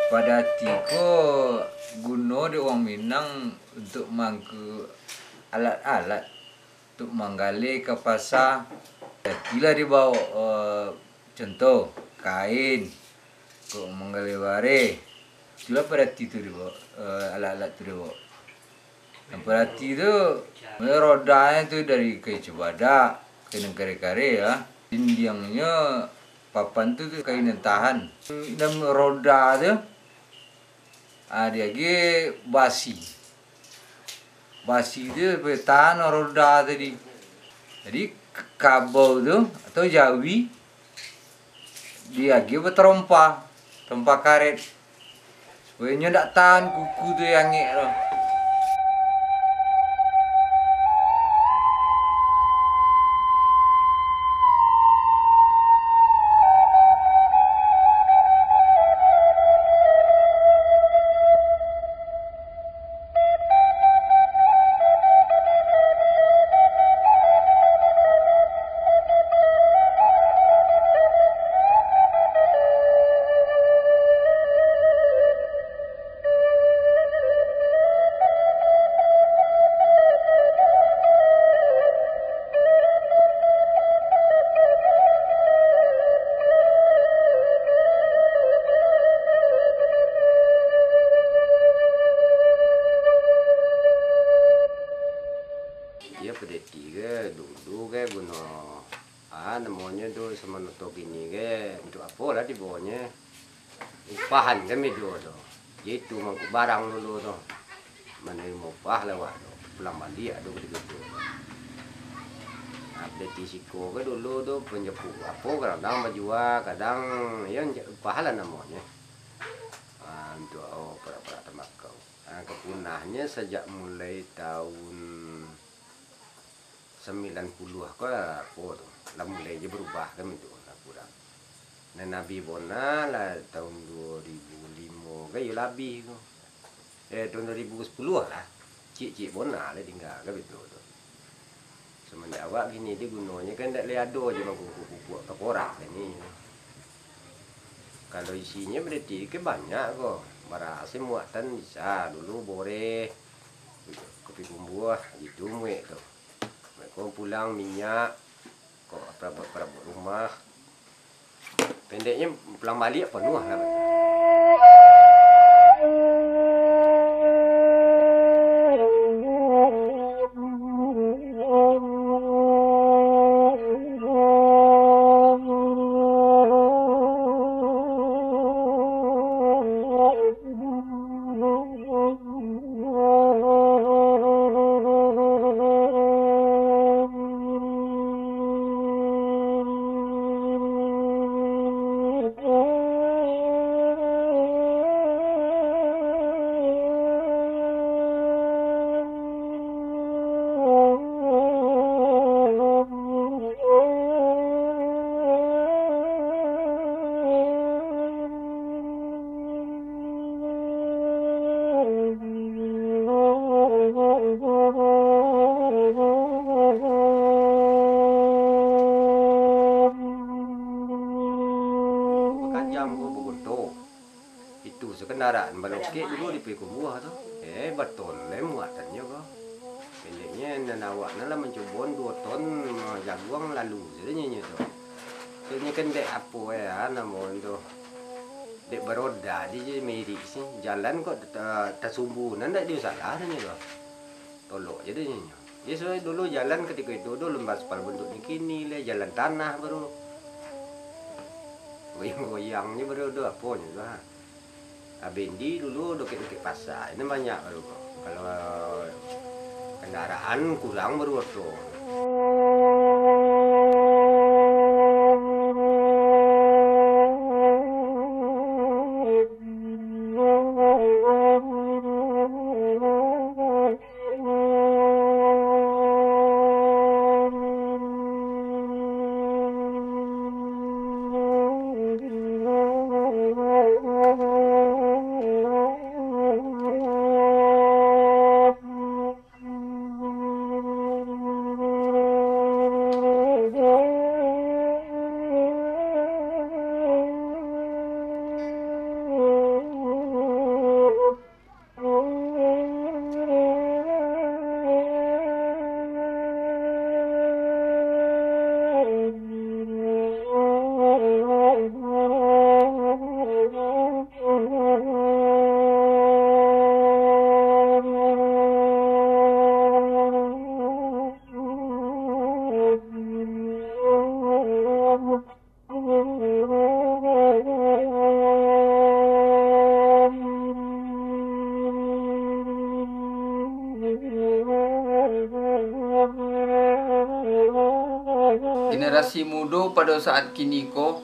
Pada hatiku guna di orang Minang untuk mangku alat-alat untuk menggali ke pasar. Bila dibawa contoh kain untuk menggali ware. Itulah pada hati tu dibawa alat-alat tu dibawa. Yang pada hati tu rodanya tu dari kayu cebada, kain kare-kare ya. Dindingnya papan tu kain yang tahan. Dan roda tu dia lagi basi. Basi tu bertahan roda tadi. Jadi kabel tu atau jawi dia lagi berterompah, terompah karet. Supaya tak tahan kuku tu yang ngek tu. Dia pedeti ke dulu ke guna namanya tu sama noto gini ke untuk apa lah di bawahnya upahan kan medio tu yaitu mangkuk barang dulu tu menerima upah lewat tu pulang balik ada begitu pedeti siko ke dulu tu penjepu apa kadang berjual kadang ya upah lah namanya untuk para tembakau kepunahnya sejak mulai tahun 90 kau lah apa tu lah mulai je berubah kan itu lah kurang. Dan Nabi Bona lah tahun 2005 kan ya lebih tu. Tahun 2010 lah. Cik Bona lah tinggal kan itu tu. Semenjak awak gini dia gunanya kan tak boleh ada je kuku-kuku terkorak ni. Kalau isinya berarti ke banyak kok. Berhasil muatan bisa dulu boleh kopi kumbuah gitu muek tu. Kau pulang minyak, kau perabot rumah. Pendeknya pulang balik penuh lah. Jam gua begoto itu sekendaraan balokek dulu di Pekumbuah tu betul le muatannya kok pendeknya nanawakna lah mencoba 2 ton jaguang lalu jadinya tu ini kan dek apa ya namanya tu dek beroda di meri sih jalan kok tersumbunan ndak diusaha tu tolok jadinya ya soalnya dulu jalan ketika itu dulu aspal bentuknya kini le jalan tanah baru goyang-goyangnya baru ada apa juga. Bendi dulu dokek-dokek pasar. Ini banyak baru. Kalau kendaraan kurang baru ada. Generasi muda pada saat kini ko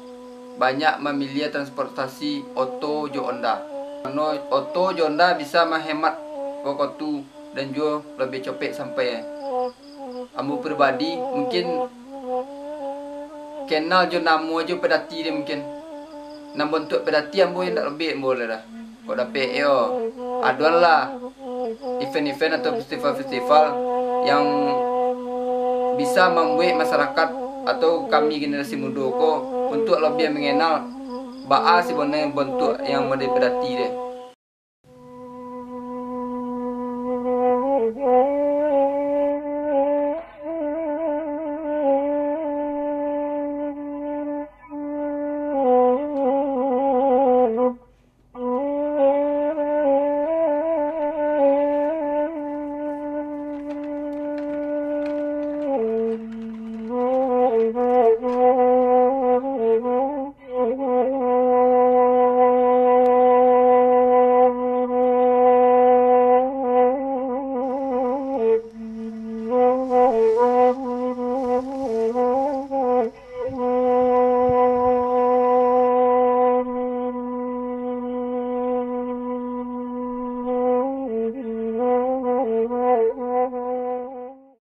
banyak memilih transportasi oto jo Honda. Karena oto jo Honda bisa menghemat waktu dan juga lebih cepet sampai. Ambu pribadi mungkin kenal jo namo jo pedati dia mungkin. Nam bentuk pedati ambu yang tak lebih boleh dah. Kau dapat yo. Adalah event-event atau festival-festival yang bisa membuat masyarakat atau kami generasi muda ko untuk lebih mengenal baa sebenarnya bentuk yang ada pedati dia.